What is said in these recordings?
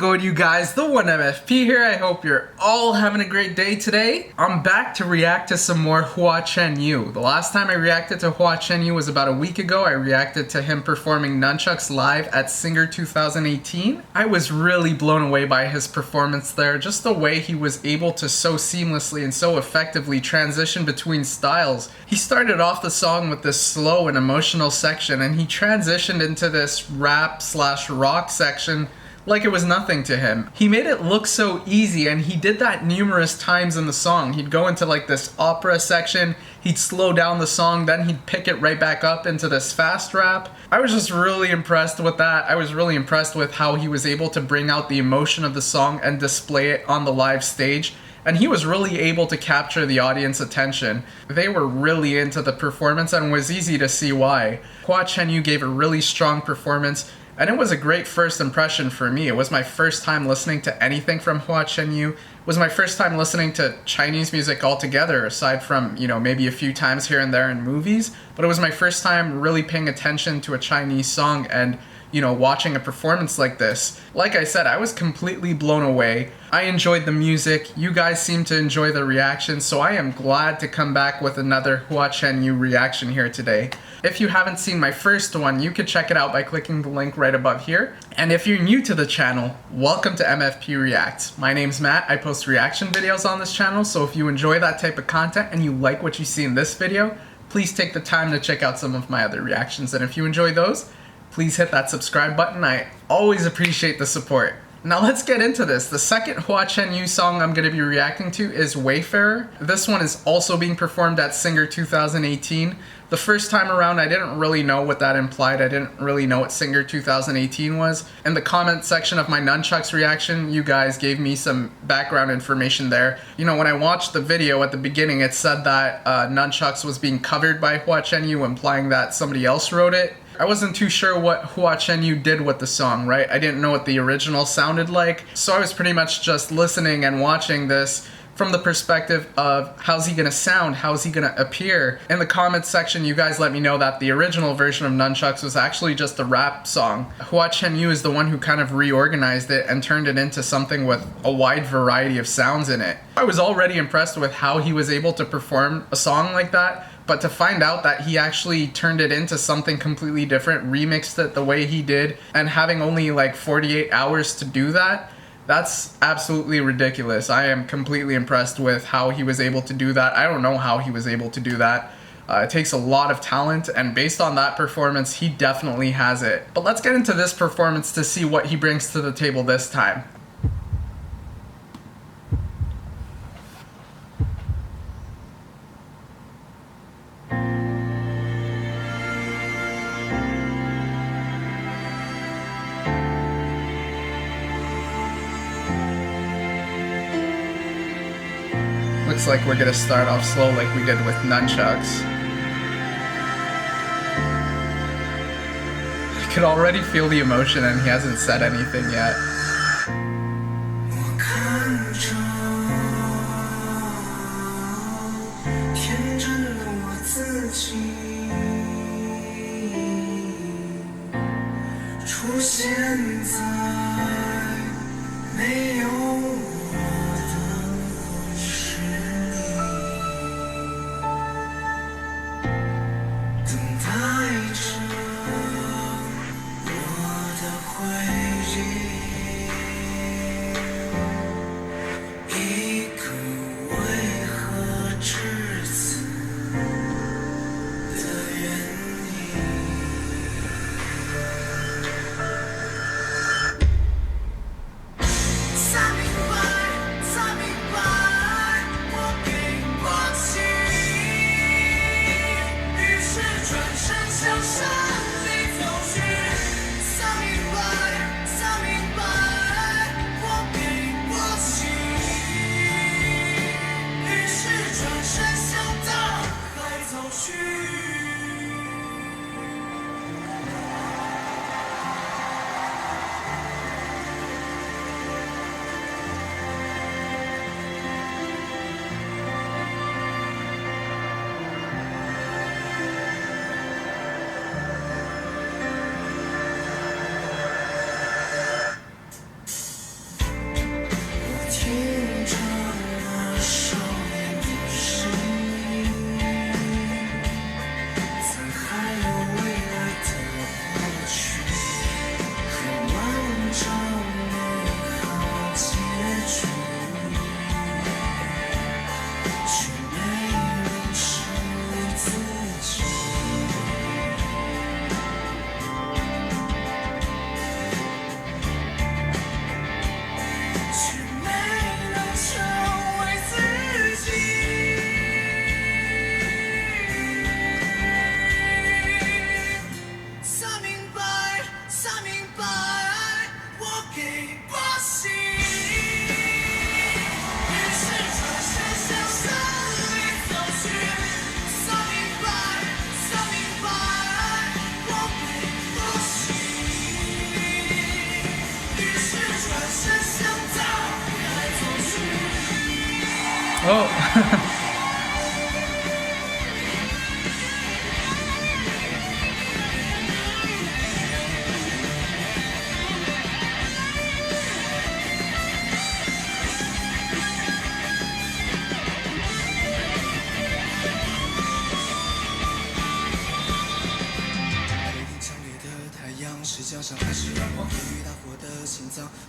going, you guys? The 1MFP here. I hope you're all having a great day today. I'm back to react to some more Hua Chenyu. The last time I reacted to Hua Chenyu was about a week ago. I reacted to him performing Nunchucks live at Singer 2018. I was really blown away by his performance there. Just the way he was able to so seamlessly and so effectively transition between styles. He started off the song with this slow and emotional section, and he transitioned into this rap/rock section like it was nothing to him. He made it look so easy, and he did that numerous times in the song. He'd go into like this opera section, he'd slow down the song, then he'd pick it right back up into this fast rap. I was just really impressed with that. I was really impressed with how he was able to bring out the emotion of the song and display it on the live stage. And he was really able to capture the audience attention. They were really into the performance, and it was easy to see why. Hua Chenyu gave a really strong performance, and it was a great first impression for me. It was my first time listening to anything from Hua Chenyu. It was my first time listening to Chinese music altogether, aside from, maybe a few times here and there in movies. But it was my first time really paying attention to a Chinese song and, watching a performance like this. Like I said, I was completely blown away. I enjoyed the music. You guys seem to enjoy the reaction, so I am glad to come back with another Hua Chenyu reaction here today. If you haven't seen my first one, you can check it out by clicking the link right above here. And if you're new to the channel, welcome to MFP Reacts. My name's Matt. I post reaction videos on this channel, so if you enjoy that type of content and you like what you see in this video, please take the time to check out some of my other reactions. And if you enjoy those, please hit that subscribe button. I always appreciate the support. Now let's get into this. The second Hua Chenyu song I'm going to be reacting to is Wayfarer. This one is also being performed at Singer 2018. The first time around, I didn't really know what that implied. I didn't really know what Singer 2018 was. In the comment section of my Nunchucks reaction, you guys gave me some background information there. When I watched the video at the beginning, it said that Nunchucks was being covered by Hua Chenyu, implying that somebody else wrote it. I wasn't too sure what Hua Chenyu did with the song, right? I didn't know what the original sounded like, so I was pretty much just listening and watching this from the perspective of how's he gonna sound, how's he gonna appear. In the comments section, you guys let me know that the original version of Nunchucks was actually just a rap song. Hua Chenyu is the one who kind of reorganized it and turned it into something with a wide variety of sounds in it. I was already impressed with how he was able to perform a song like that, but to find out that he actually turned it into something completely different, remixed it the way he did, and having only like 48 hours to do that, that's absolutely ridiculous. I am completely impressed with how he was able to do that. I don't know how he was able to do that. It takes a lot of talent, and based on that performance, he definitely has it. But let's get into this performance to see what he brings to the table this time. Looks like we're gonna start off slow like we did with Nunchucks. I could already feel the emotion, and he hasn't said anything yet.向山。Oh.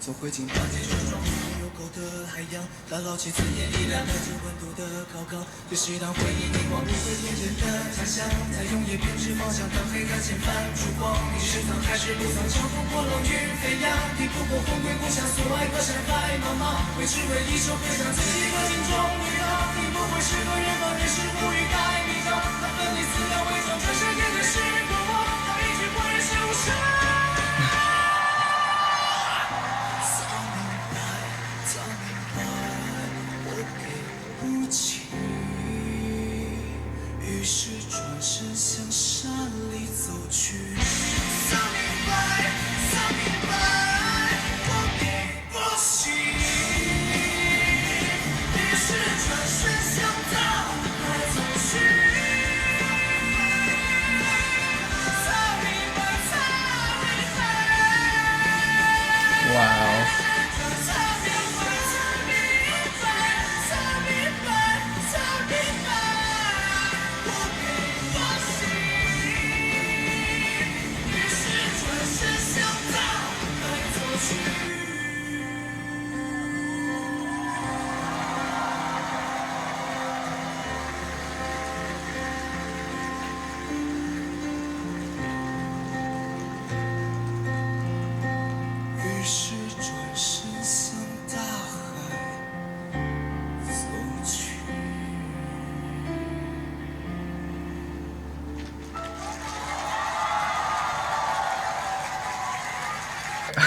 从灰烬旁结出双有狗的海洋，打捞起刺眼依然带着温度的高岗。对是当回忆凝望，不会天真的假象，在永夜编织方向，当黑暗前泛出光。你是藏还是不藏？乘风破浪与飞扬，抵不过风归故乡，所爱隔山海茫茫。为只为一首歌唱，自己的心中雨浪。你不会是个远方，你是无语该迷障。他分离撕掉伪装，转身面对是过往，他一句不认是无声。于是转身向山里走去。想明白，想明白，我并不行。于是转身向大海走去。才明白，才明白。Wow.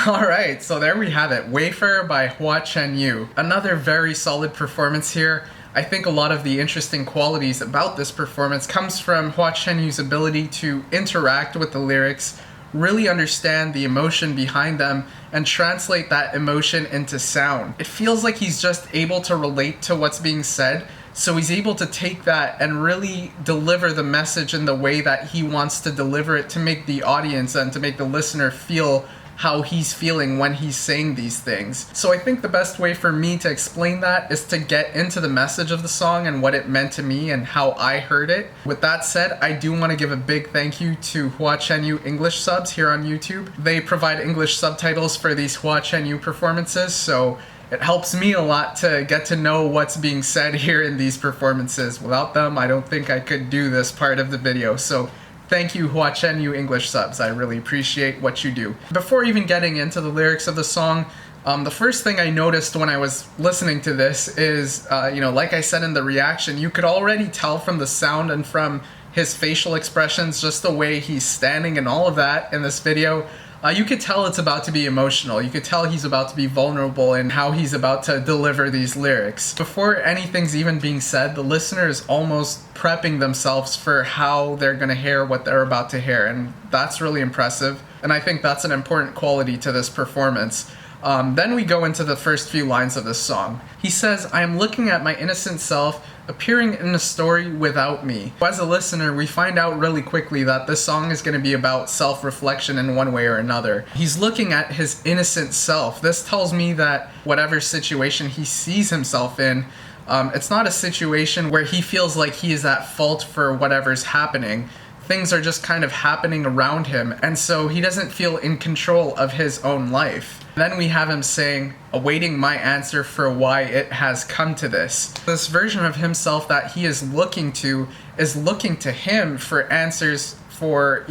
Alright, so there we have it. Wayfarer by Hua Chenyu. Another very solid performance here. I think a lot of the interesting qualities about this performance comes from Hua Chenyu's ability to interact with the lyrics, really understand the emotion behind them, and translate that emotion into sound. It feels like he's just able to relate to what's being said, so he's able to take that and really deliver the message in the way that he wants to deliver it to make the audience and to make the listener feel how he's feeling when he's saying these things. So I think the best way for me to explain that is to get into the message of the song and what it meant to me and how I heard it. With that said, I do want to give a big thank you to Hua Chenyu English subs here on YouTube. They provide English subtitles for these Hua Chenyu performances, so it helps me a lot to get to know what's being said here in these performances. Without them, I don't think I could do this part of the video. So thank you, Hua Chenyu English subs. I really appreciate what you do. Before even getting into the lyrics of the song, the first thing I noticed when I was listening to this is, like I said in the reaction, you could already tell from the sound and from his facial expressions, just the way he's standing and all of that in this video. You could tell it's about to be emotional. You could tell he's about to be vulnerable in how he's about to deliver these lyrics. Before anything's even being said, the listener is almost prepping themselves for how they're gonna hear what they're about to hear, and that's really impressive. And I think that's an important quality to this performance. Then we go into the first few lines of this song. He says, "I am looking at my innocent self, appearing in a story without me." As a listener, we find out really quickly that this song is going to be about self-reflection in one way or another. He's looking at his innocent self. This tells me that whatever situation he sees himself in, it's not a situation where he feels like he is at fault for whatever's happening. Things are just kind of happening around him, and so he doesn't feel in control of his own life. Then we have him saying, awaiting my answer for why it has come to this. This version of himself that he is looking to him for answers for,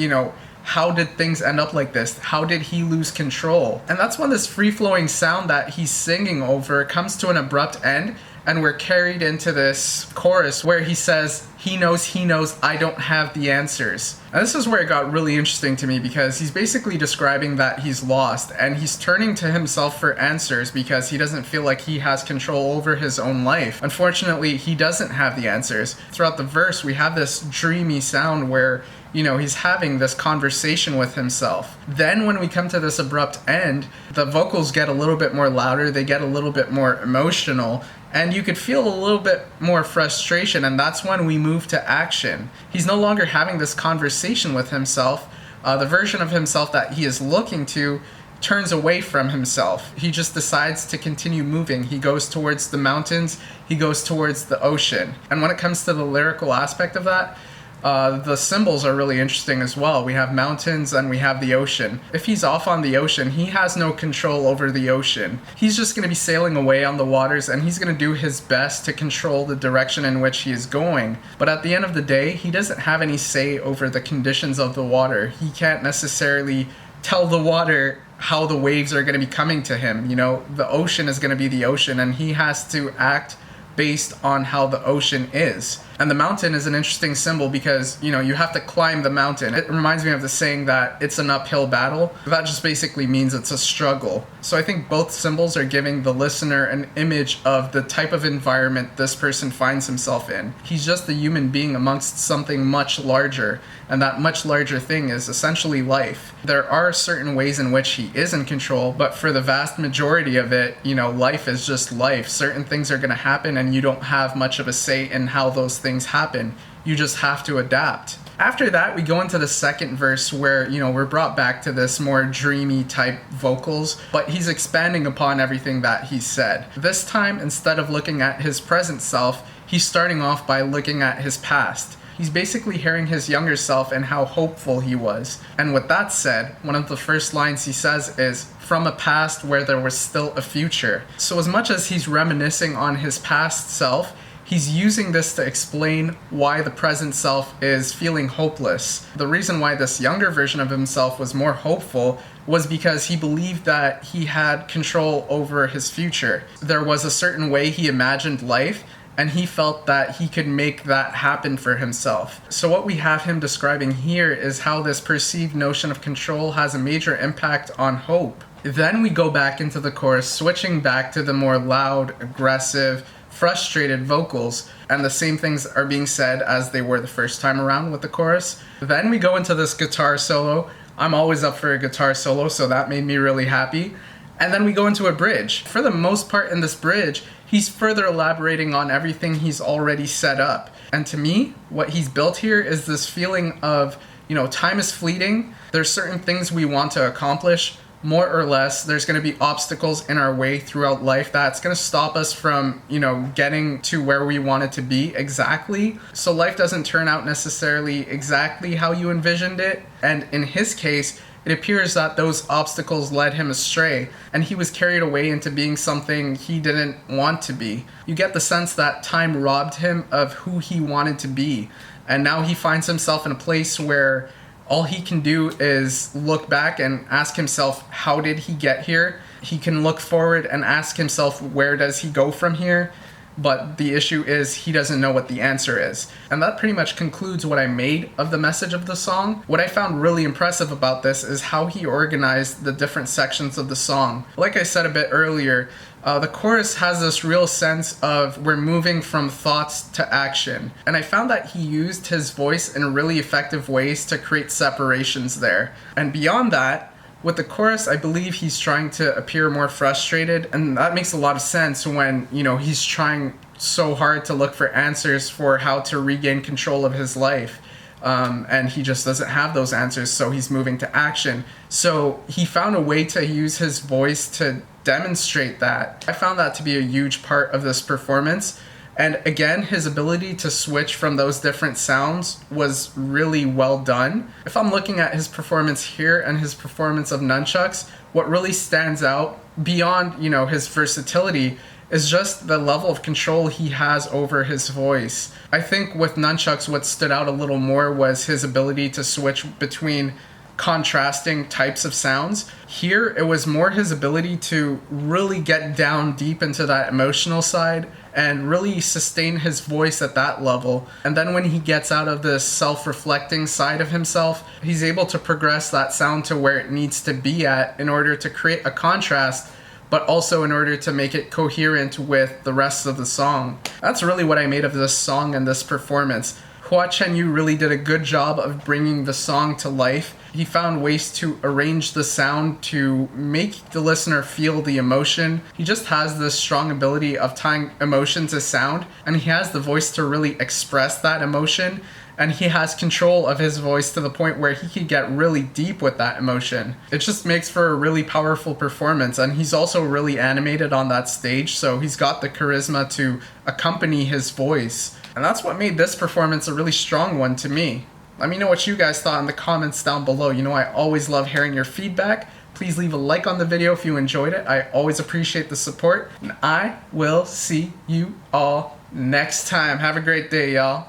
how did things end up like this? How did he lose control? And that's when this free-flowing sound that he's singing over comes to an abrupt end, and we're carried into this chorus where he says, he knows I don't have the answers. And this is where it got really interesting to me, because he's basically describing that he's lost and he's turning to himself for answers because he doesn't feel like he has control over his own life. Unfortunately, he doesn't have the answers. Throughout the verse, we have this dreamy sound where, you know, he's having this conversation with himself. Then when we come to this abrupt end, the vocals get a little bit more louder, they get a little bit more emotional, and you could feel a little bit more frustration, and that's when we move to action. He's no longer having this conversation with himself. The version of himself that he is looking to turns away from himself. He just decides to continue moving. He goes towards the mountains, he goes towards the ocean. And when it comes to the lyrical aspect of that, the symbols are really interesting as well. We have mountains and we have the ocean. If he's off on the ocean, he has no control over the ocean. He's just going to be sailing away on the waters, and he's going to do his best to control the direction in which he is going. But at the end of the day, he doesn't have any say over the conditions of the water. He can't necessarily tell the water how the waves are going to be coming to him. You know, the ocean is going to be the ocean, and he has to act based on how the ocean is. And the mountain is an interesting symbol because, you know, you have to climb the mountain. It reminds me of the saying that it's an uphill battle. That just basically means it's a struggle. So I think both symbols are giving the listener an image of the type of environment this person finds himself in. He's just a human being amongst something much larger, and that much larger thing is essentially life. There are certain ways in which he is in control, but for the vast majority of it, you know, life is just life. Certain things are going to happen and you don't have much of a say in how those things happen. You just have to adapt. After that, we go into the second verse where, you know, we're brought back to this more dreamy type vocals, but he's expanding upon everything that he said. This time, instead of looking at his present self, he's starting off by looking at his past. He's basically hearing his younger self and how hopeful he was. And with that said, one of the first lines he says is, "From a past where there was still a future." So as much as he's reminiscing on his past self, he's using this to explain why the present self is feeling hopeless. The reason why this younger version of himself was more hopeful was because he believed that he had control over his future. There was a certain way he imagined life, and he felt that he could make that happen for himself. So what we have him describing here is how this perceived notion of control has a major impact on hope. Then we go back into the chorus, switching back to the more loud, aggressive, frustrated vocals, and the same things are being said as they were the first time around with the chorus. Then we go into this guitar solo. I'm always up for a guitar solo, so that made me really happy. And then we go into a bridge. For the most part in this bridge, he's further elaborating on everything he's already set up. And to me, what he's built here is this feeling of, you know, time is fleeting. There's certain things we want to accomplish, more or less. There's going to be obstacles in our way throughout life that's going to stop us from, you know, getting to where we want it to be exactly. So life doesn't turn out necessarily exactly how you envisioned it. And in his case, it appears that those obstacles led him astray, and he was carried away into being something he didn't want to be. You get the sense that time robbed him of who he wanted to be, and now he finds himself in a place where all he can do is look back and ask himself, how did he get here? He can look forward and ask himself, where does he go from here? But the issue is he doesn't know what the answer is. And that pretty much concludes what I made of the message of the song. What I found really impressive about this is how he organized the different sections of the song. Like I said a bit earlier, the chorus has this real sense of we're moving from thoughts to action. And I found that he used his voice in really effective ways to create separations there. And beyond that, with the chorus, I believe he's trying to appear more frustrated, and that makes a lot of sense when, you know, he's trying so hard to look for answers for how to regain control of his life. And he just doesn't have those answers, so he's moving to action. So he found a way to use his voice to demonstrate that. I found that to be a huge part of this performance. And again, his ability to switch from those different sounds was really well done. If I'm looking at his performance here and his performance of Nunchucks, what really stands out beyond, you know, his versatility is just the level of control he has over his voice. I think with Nunchucks, what stood out a little more was his ability to switch between contrasting types of sounds. Here, it was more his ability to really get down deep into that emotional side and really sustain his voice at that level. And then when he gets out of this self-reflecting side of himself, he's able to progress that sound to where it needs to be at in order to create a contrast, but also in order to make it coherent with the rest of the song. That's really what I made of this song and this performance. Hua Chenyu really did a good job of bringing the song to life. He found ways to arrange the sound to make the listener feel the emotion. He just has this strong ability of tying emotion to sound, and he has the voice to really express that emotion, and he has control of his voice to the point where he can get really deep with that emotion. It just makes for a really powerful performance, and he's also really animated on that stage, so he's got the charisma to accompany his voice. And that's what made this performance a really strong one to me. Let me know what you guys thought in the comments down below. You know, I always love hearing your feedback. Please leave a like on the video if you enjoyed it. I always appreciate the support, and I will see you all next time. Have a great day, y'all.